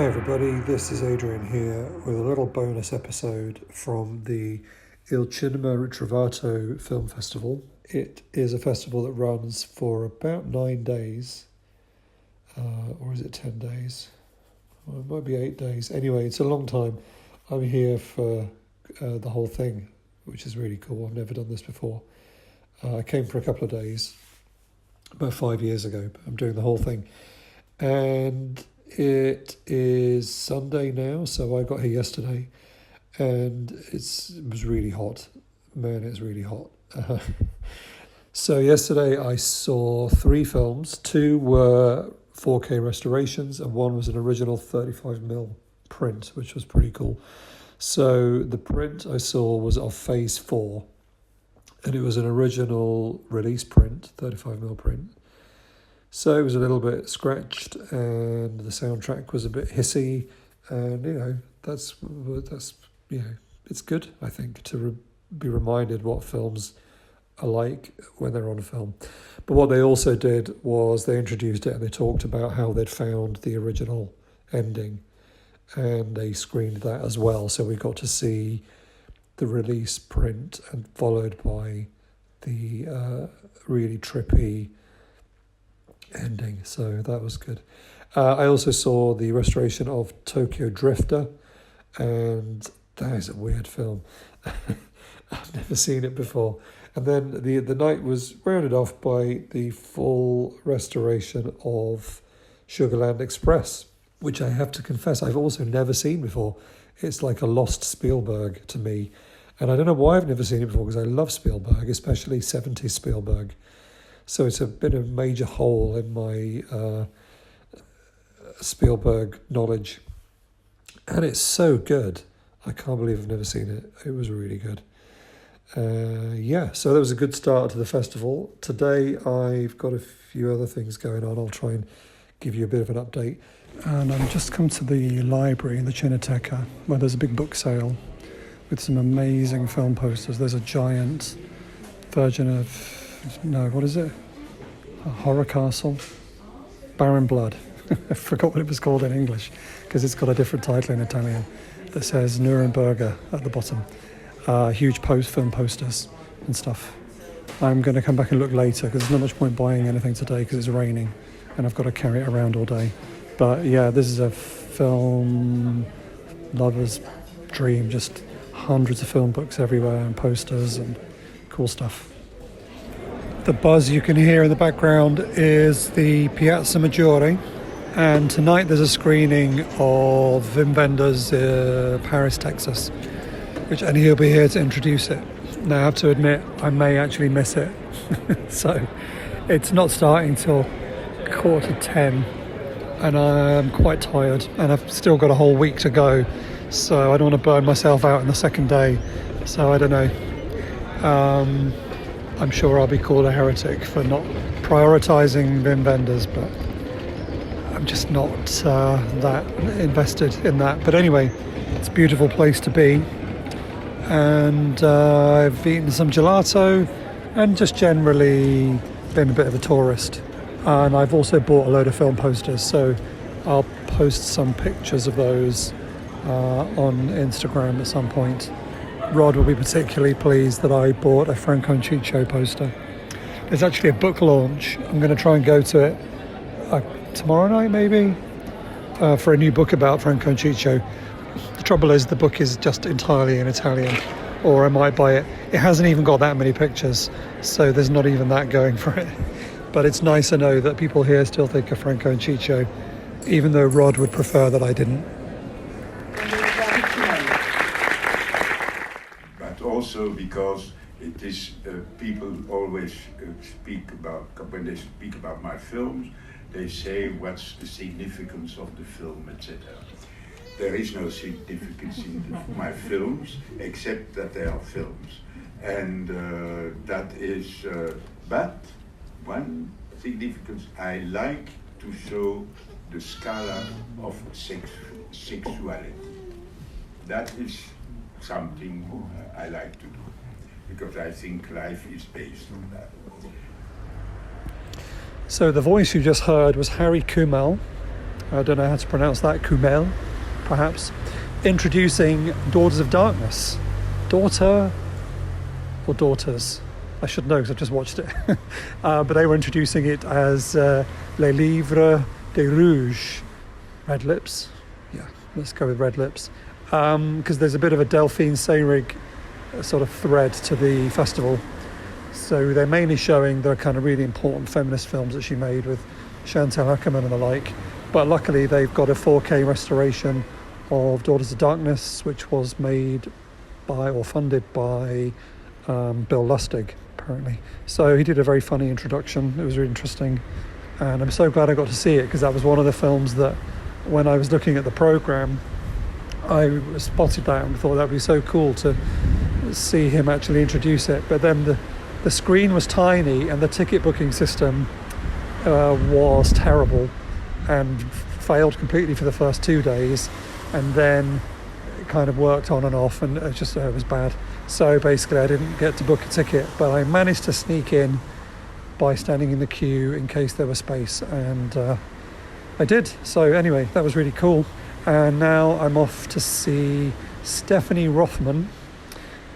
everybody, this is Adrian here with a little bonus episode from the Il Cinema Ritrovato Film Festival. It is a festival that runs for about 9 days, or is it 10 days? Well, it might be 8 days. Anyway, it's a long time. I'm here for the whole thing, which is really cool. I've never done this before. I came for a couple of days about 5 years ago, but I'm doing the whole thing. And it is Sunday now, so I got here yesterday, and it was really hot. Man, it's really hot. So yesterday I saw 3 films. 2 were 4K restorations, and 1 was an original 35mm print, which was pretty cool. So the print I saw was of Phase 4, and it was an original release print, 35mm print. So it was a little bit scratched, and the soundtrack was a bit hissy, and that's it's good, I think, to be reminded what films are like when they're on film. But what they also did was they introduced it, and they talked about how they'd found the original ending, and they screened that as well. So we got to see the release print, and followed by the really trippy ending, so that was good. I also saw the restoration of Tokyo Drifter, and that is a weird film. I've never seen it before. And then the night was rounded off by the full restoration of Sugarland Express, which I have to confess I've also never seen before. It's like a lost Spielberg to me, and I don't know why I've never seen it before, because I love Spielberg, especially 70s Spielberg. So it's been a major hole in my Spielberg knowledge. And it's so good. I can't believe I've never seen it. It was really good. So that was a good start to the festival. Today I've got a few other things going on. I'll try and give you a bit of an update. And I've just come to the library in the Cineteca, where there's a big book sale with some amazing film posters. There's a giant version of... No, what is it? A horror castle? Barren Blood. I forgot what it was called in English, because it's got a different title in Italian that says Nuremberger at the bottom. Huge film posters and stuff. I'm going to come back and look later, because there's not much point buying anything today because it's raining and I've got to carry it around all day. But yeah, this is a film lover's dream. Just hundreds of film books everywhere and posters and cool stuff. The buzz you can hear in the background is the Piazza Maggiore, and tonight there's a screening of Wim Wenders' Paris, Texas, and he'll be here to introduce it. Now I have to admit, I may actually miss it. So it's not starting till 9:45, and I'm quite tired, and I've still got a whole week to go, so I don't want to burn myself out in the second day. So I don't know. I'm sure I'll be called a heretic for not prioritising Wim Wenders, but I'm just not that invested in that. But anyway, it's a beautiful place to be, and I've eaten some gelato and just generally been a bit of a tourist. And I've also bought a load of film posters, so I'll post some pictures of those on Instagram at some point. Rod will be particularly pleased that I bought a Franco and Ciccio poster. There's actually a book launch. I'm going to try and go to it tomorrow night, maybe, for a new book about Franco and Ciccio. The trouble is the book is just entirely in Italian, or I might buy it. It hasn't even got that many pictures, so there's not even that going for it. But it's nice to know that people here still think of Franco and Ciccio, even though Rod would prefer that I didn't. Also because it is people always speak about, when they speak about my films, they say what's the significance of the film, etc. There is no significance in my films except that they are films, and that is. But one significance, I like to show the scala of sexuality. That is something I like to do, because I think life is based on that. So the voice you just heard was Harry Kumel, I don't know how to pronounce that, Kumel, perhaps, introducing Daughters of Darkness. Daughter or Daughters? I should know because I've just watched it. But they were introducing it as Les Livres de Rouge. Red Lips? Yeah, let's go with Red Lips. Because there's a bit of a Delphine Seyrig sort of thread to the festival. So they're mainly showing the kind of really important feminist films that she made with Chantal Akerman and the like. But luckily they've got a 4K restoration of Daughters of Darkness, which was made by or funded by Bill Lustig, apparently. So he did a very funny introduction. It was really interesting. And I'm so glad I got to see it, because that was one of the films that when I was looking at the programme, I spotted that and thought that would be so cool to see him actually introduce it. But then the screen was tiny and the ticket booking system was terrible and failed completely for the first 2 days, and then it kind of worked on and off, and it was bad. So basically I didn't get to book a ticket, but I managed to sneak in by standing in the queue in case there was space, and I did. So anyway, that was really cool. And now I'm off to see Stephanie Rothman,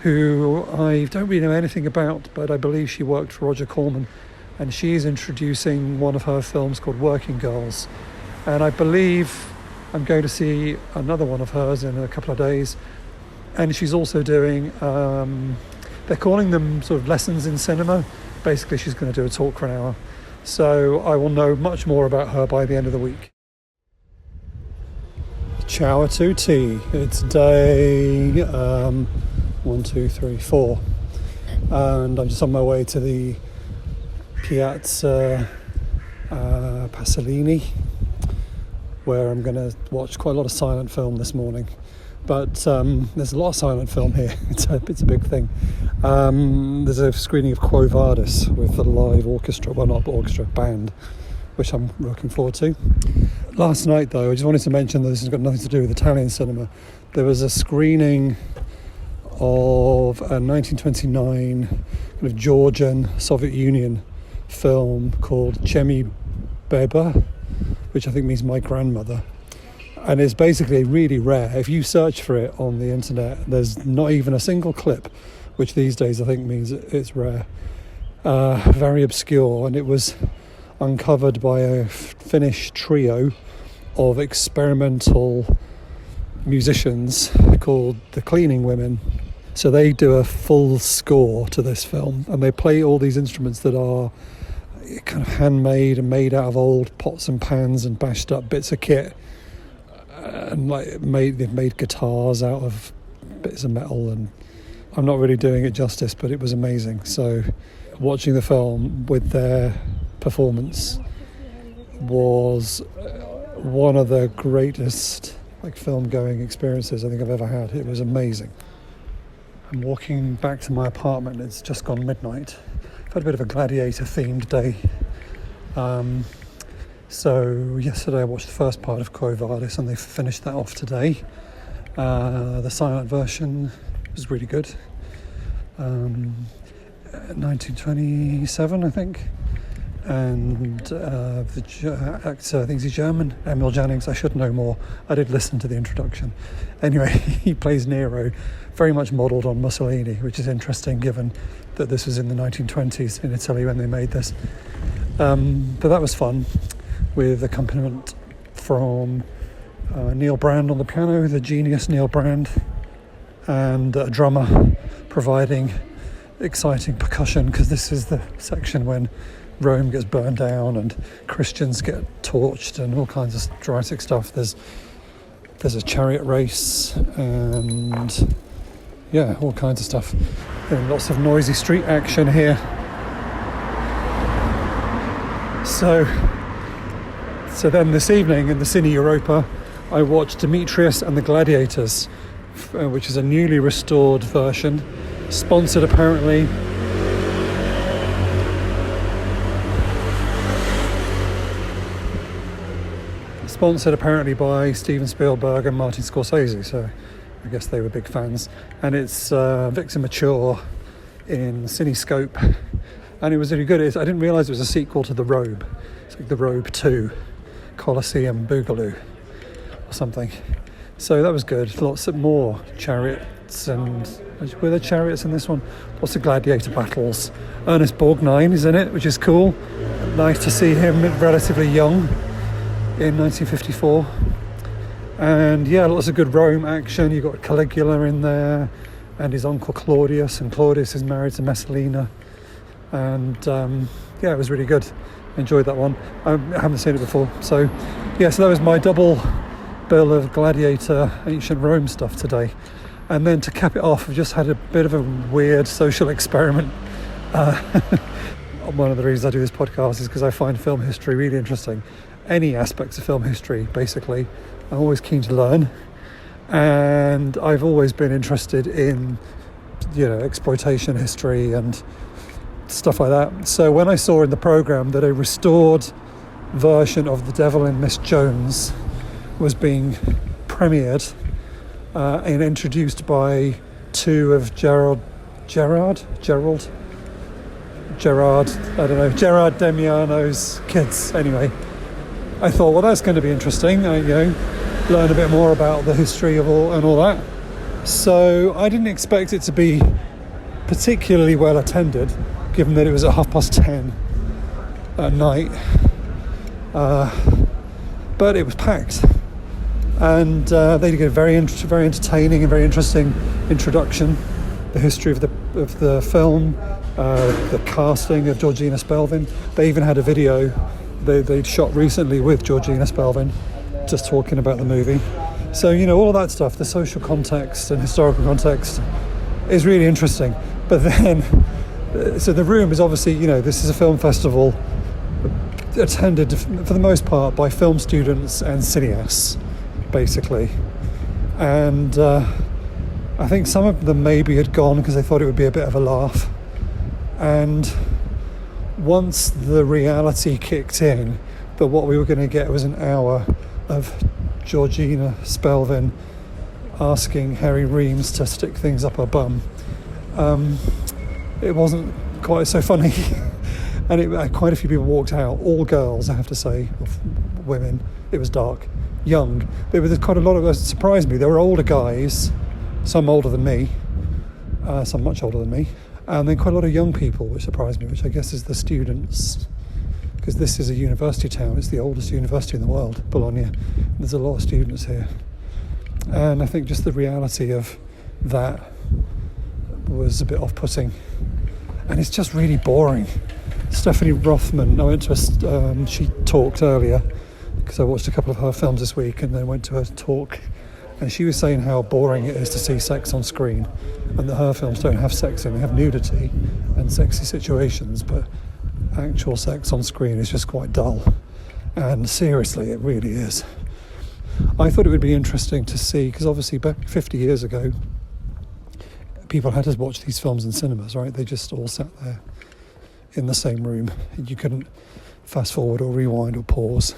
who I don't really know anything about, but I believe she worked for Roger Corman, and she's introducing one of her films called Working Girls. And I believe I'm going to see another one of hers in a couple of days. And she's also doing, they're calling them sort of lessons in cinema. Basically, she's going to do a talk for an hour. So I will know much more about her by the end of the week. Ciao a tutti. It's day 1, 2, 3, 4. And I'm just on my way to the Piazza Pasolini, where I'm going to watch quite a lot of silent film this morning. But there's a lot of silent film here. It's a big thing. There's a screening of Quo Vadis with a live orchestra, well, not orchestra, band, which I'm looking forward to. Last night, though, I just wanted to mention that this has got nothing to do with Italian cinema. There was a screening of a 1929 kind of Georgian Soviet Union film called Chemi Beba, which I think means my grandmother. And it's basically really rare. If you search for it on the internet, there's not even a single clip, which these days I think means it's rare. Very obscure, and it was uncovered by a Finnish trio of experimental musicians called the Cleaning Women. So they do a full score to this film, and they play all these instruments that are kind of handmade and made out of old pots and pans and bashed up bits of kit. And they've made guitars out of bits of metal, and I'm not really doing it justice, but it was amazing. So watching the film with their performance was one of the greatest film going experiences I think I've ever had. It was amazing. I'm walking back to my apartment. It's just gone midnight. I've had a bit of a gladiator themed day. So yesterday I watched the first part of Quo Vadis, and they finished that off today. The silent version was really good. 1927, I think. And the actor, I think he's German, Emil Jannings. I should know more. I did listen to the introduction. Anyway, he plays Nero, very much modelled on Mussolini, which is interesting given that this was in the 1920s in Italy when they made this. But that was fun, with accompaniment from Neil Brand on the piano, the genius Neil Brand, and a drummer providing exciting percussion, because this is the section when Rome gets burned down and Christians get torched and all kinds of dramatic stuff. There's a chariot race and all kinds of stuff. And lots of noisy street action here. So then this evening in the Cine Europa, I watched Demetrius and the Gladiators, which is a newly restored version, sponsored apparently by Steven Spielberg and Martin Scorsese, so I guess they were big fans. And it's Victor Mature in Cinescope, and it was really good. I didn't realise it was a sequel to The Robe. It's like The Robe 2, Colosseum Boogaloo or something. So that was good. Lots of more chariots, and were there chariots in this one? Lots of gladiator battles. Ernest Borgnine is in it, which is cool. Nice to see him relatively young in 1954. And yeah, lots of good Rome action. You've got Caligula in there and his uncle Claudius, and Claudius is married to Messalina. And yeah, it was really good. Enjoyed that one. I haven't seen it before. So yeah, so that was my double bill of gladiator ancient Rome stuff today. And then to cap it off, I've just had a bit of a weird social experiment. One of the reasons I do this podcast is because I find film history really interesting. Any aspects of film history, basically. I'm always keen to learn. And I've always been interested in, exploitation history and stuff like that. So when I saw in the programme that a restored version of The Devil in Miss Jones was being premiered and introduced by two of Gerard Damiano's kids. Anyway, I thought, well, that's going to be interesting. Learn a bit more about the history of all that. So I didn't expect it to be particularly well attended, given that it was at 10:30 at night. But it was packed. And they did a very entertaining and very interesting introduction, the history of the film, the casting of Georgina Spelvin. They even had a video they'd shot recently with Georgina Spelvin, just talking about the movie. So all of that stuff, the social context and historical context, is really interesting. But then, so the room is obviously, this is a film festival attended for the most part by film students and cineasts, basically. And I think some of them maybe had gone because they thought it would be a bit of a laugh. And once the reality kicked in that what we were going to get was an hour of Georgina Spelvin asking Harry Reams to stick things up her bum, it wasn't quite so funny. And quite a few people walked out, all girls, I have to say, women. It was dark, young. There was quite a lot of, it surprised me, there were older guys, some older than me, some much older than me, and then quite a lot of young people, which surprised me, which I guess is the students, because this is a university town. It's the oldest university in the world, Bologna. There's a lot of students here. And I think just the reality of that was a bit off-putting. And it's just really boring. Stephanie Rothman, I went to she talked earlier, because I watched a couple of her films this week, and then went to her talk, and she was saying how boring it is to see sex on screen, and that her films don't have sex in, they have nudity and sexy situations, but actual sex on screen is just quite dull. And seriously, it really is. I thought it would be interesting to see, because obviously back 50 years ago, people had to watch these films in cinemas, right? They just all sat there in the same room. You couldn't fast forward or rewind or pause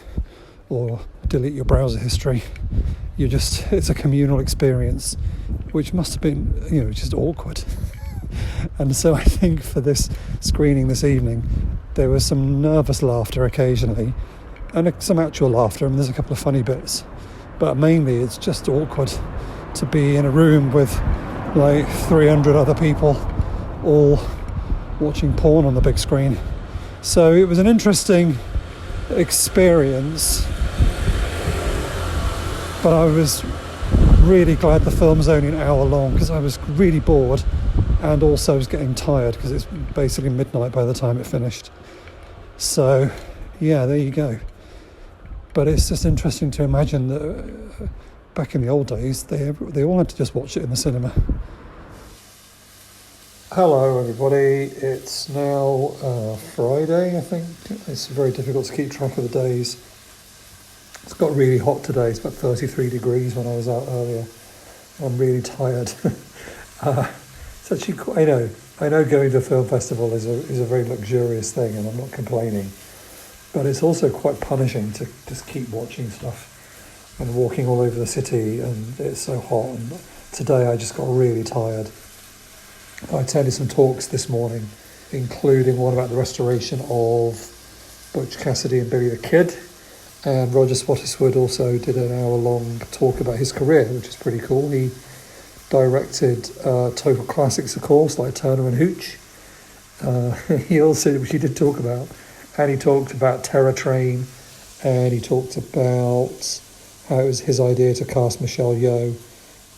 or delete your browser history. It's a communal experience, which must have been, just awkward. And so I think for this screening this evening, there was some nervous laughter occasionally, and some actual laughter, and there's a couple of funny bits. But mainly it's just awkward to be in a room with like 300 other people all watching porn on the big screen. So it was an interesting experience, but I was really glad the film's only an hour long, because I was really bored, and also was getting tired because it's basically midnight by the time it finished. So yeah, there you go. But it's just interesting to imagine that back in the old days, they all had to just watch it in the cinema. Hello everybody, it's now Friday, I think. It's very difficult to keep track of the days. It's got really hot today, it's about 33 degrees when I was out earlier. I'm really tired. It's actually quite, I know going to a film festival is a very luxurious thing, and I'm not complaining. But it's also quite punishing to just keep watching stuff and walking all over the city, and it's so hot. And today I just got really tired. I attended some talks this morning, including one about the restoration of Butch Cassidy and Billy the Kid, And Roger Spottiswoode also did an hour-long talk about his career, which is pretty cool. He directed total classics, of course, like Turner and Hooch. He also, which he did talk about, and he talked about Terror Train, and he talked about how it was his idea to cast Michelle Yeoh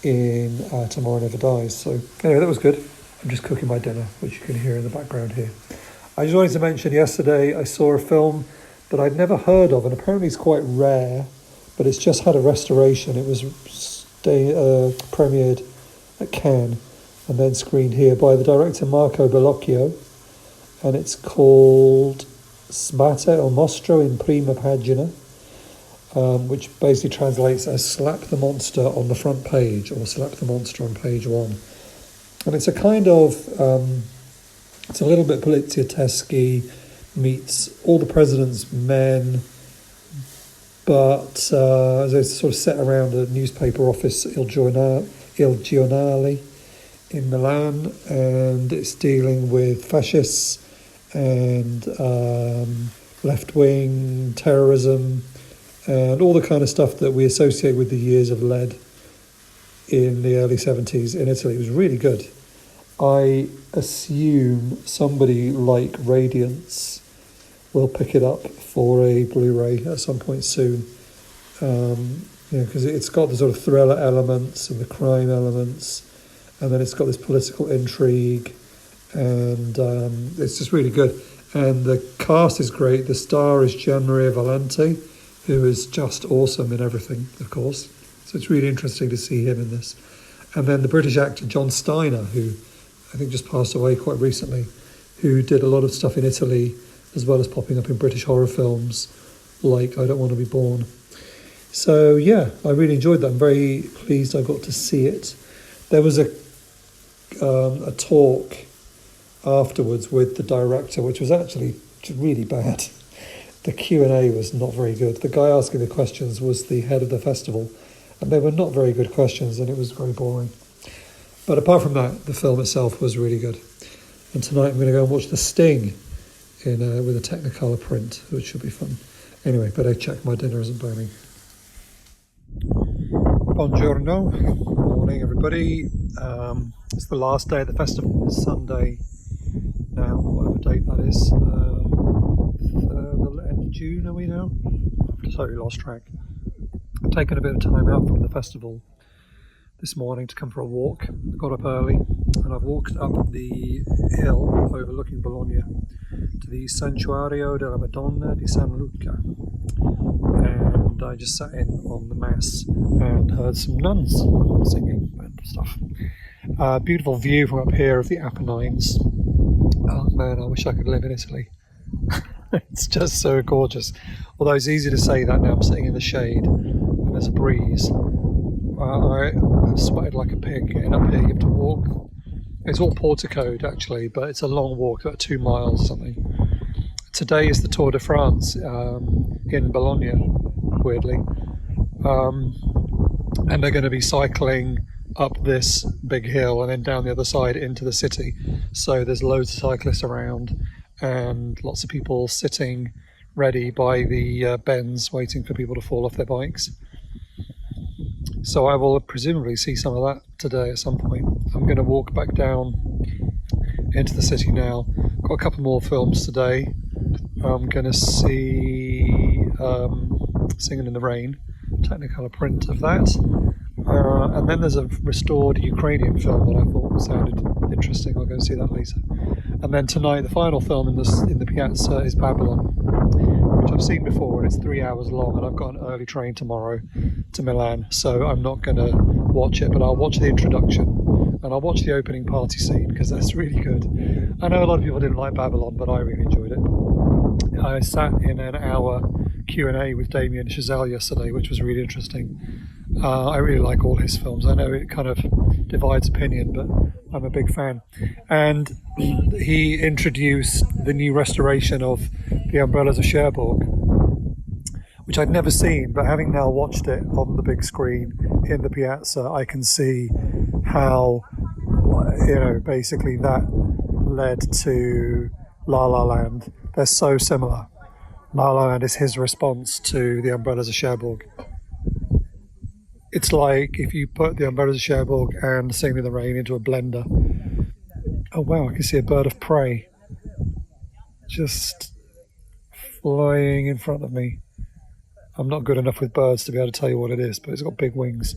in Tomorrow Never Dies. So anyway, that was good. I'm just cooking my dinner, which you can hear in the background here. I just wanted to mention yesterday I saw a film that I'd never heard of, and apparently it's quite rare, but it's just had a restoration. It was premiered at Cannes and then screened here by the director Marco Bellocchio, and it's called Sbatte o Mostro in Prima Pagina, which basically translates as Slap the Monster on the front page, or Slap the Monster on page 1. And it's a kind of, it's a little bit Poliziotteschi, meets All the President's Men, but it's sort of set around a newspaper office, Il Giornale in Milan, and it's dealing with fascists and left-wing terrorism and all the kind of stuff that we associate with the years of lead in the early 70s in Italy. It was really good. I assume somebody like Radiance will pick it up for a Blu-ray at some point soon, because it's got the sort of thriller elements and the crime elements, and then it's got this political intrigue, and it's just really good. And the cast is great. The star is Gianmaria Valente, who is just awesome in everything, of course. So it's really interesting to see him in this. And then the British actor John Steiner, who I think just passed away quite recently, who did a lot of stuff in Italy, as well as popping up in British horror films like I Don't Want to Be Born. So yeah, I really enjoyed that. I'm very pleased I got to see it. There was a talk afterwards with the director, which was actually really bad. The Q&A was not very good. The guy asking the questions was the head of the festival, and they were not very good questions, and it was very boring. But apart from that, the film itself was really good. And tonight I'm going to go and watch The Sting with a Technicolor print, which should be fun. Anyway, better check my dinner isn't burning. Buongiorno, morning everybody. It's the last day of the festival. It's Sunday now, whatever date that is. The end of June, are we now? I've totally lost track. I've taken a bit of time out from the festival this morning to come for a walk. I got up early and I've walked up the hill overlooking Bologna to the Santuario della Madonna di San Luca, and I just sat in on the mass and heard some nuns singing and stuff. Beautiful view from up here of the Apennines. Oh man, I wish I could live in Italy. It's just so gorgeous. Although it's easy to say that now I'm sitting in the shade and there's a breeze. I sweated like a pig getting up here. You have to walk. It's all porticoed actually, but it's a long walk, about 2 miles or something. Today is the Tour de France in Bologna, weirdly. And they're going to be cycling up this big hill and then down the other side into the city. So there's loads of cyclists around and lots of people sitting ready by the bends waiting for people to fall off their bikes. So I will presumably see some of that today at some point. I'm going to walk back down into the city now. Got a couple more films today. I'm going to see Singing in the Rain, Technicolor print of that. And then there's a restored Ukrainian film that I thought sounded interesting. I'll go see that later. And then tonight, the final film in the Piazza is Babylon, which I've seen before, and it's 3 hours long, and I've got an early train tomorrow to Milan, so I'm not going to watch it, but I'll watch the introduction, and I'll watch the opening party scene, because that's really good. I know a lot of people didn't like Babylon, but I really enjoyed it. I sat in an hour Q&A with Damien Chazelle yesterday, which was really interesting. I really like all his films. I know it kind of divides opinion, but I'm a big fan. And he introduced the new restoration of The Umbrellas of Cherbourg, which I'd never seen, but having now watched it on the big screen in the Piazza, I can see how, basically that led to La La Land. They're so similar. La La Land is his response to The Umbrellas of Cherbourg. It's like if you put The Umbrellas of Cherbourg and Singing in the Rain into a blender. Oh wow, I can see a bird of prey just flying in front of me. I'm not good enough with birds to be able to tell you what it is, but it's got big wings.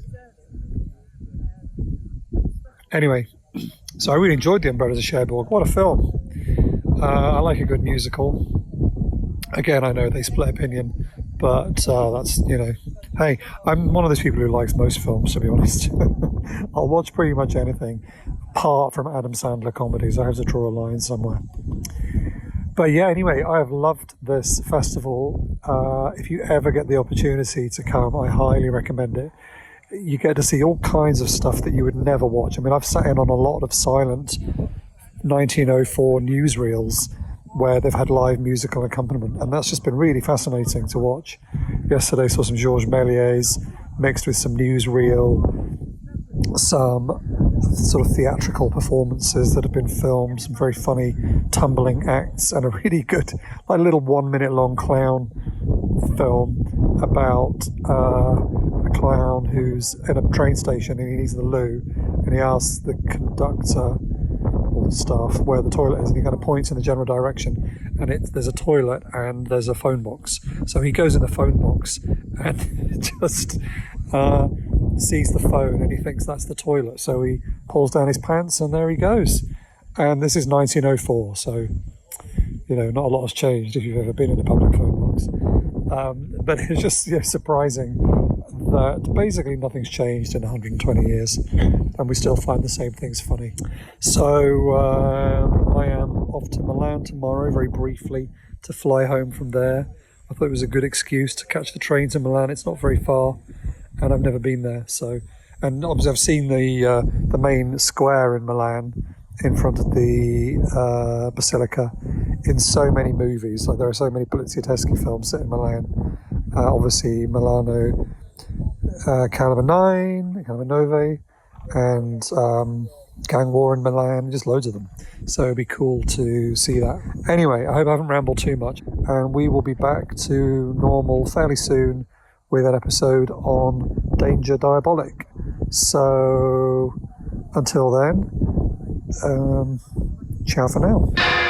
Anyway, so I really enjoyed The Umbrellas of Cherbourg. What a film. I like a good musical. Again, I know they split opinion, but that's, hey, I'm one of those people who likes most films, to be honest. I'll watch pretty much anything, apart from Adam Sandler comedies. I have to draw a line somewhere. But yeah, anyway, I have loved this festival. If you ever get the opportunity to come, I highly recommend it. You get to see all kinds of stuff that you would never watch. I mean, I've sat in on a lot of silent 1904 newsreels where they've had live musical accompaniment, and that's just been really fascinating to watch. Yesterday I saw some Georges Méliès mixed with some newsreel, some sort of theatrical performances that have been filmed, some very funny tumbling acts, and a really good, like, little 1 minute long clown film about a clown who's in a train station and he needs the loo, and he asks the conductor or the staff where the toilet is, and he kind of points in the general direction, and there's a toilet and there's a phone box. So he goes in the phone box and just sees the phone and he thinks that's the toilet, so he pulls down his pants and there he goes. And this is 1904, so not a lot has changed if you've ever been in a public phone box. But it's just surprising that basically nothing's changed in 120 years and we still find the same things funny. So I am off to Milan tomorrow, very briefly, to fly home from there. I thought it was a good excuse to catch the train to Milan. It's not very far and I've never been there. And obviously I've seen the main square in Milan in front of the Basilica in so many movies. Like, there are so many Poliziotteschi films set in Milan. Obviously Milano Caliber 9, Caliber 9, and Gang War in Milan, just loads of them. So it'd be cool to see that. Anyway, I hope I haven't rambled too much, and we will be back to normal fairly soon with an episode on Danger Diabolic. So until then, ciao for now.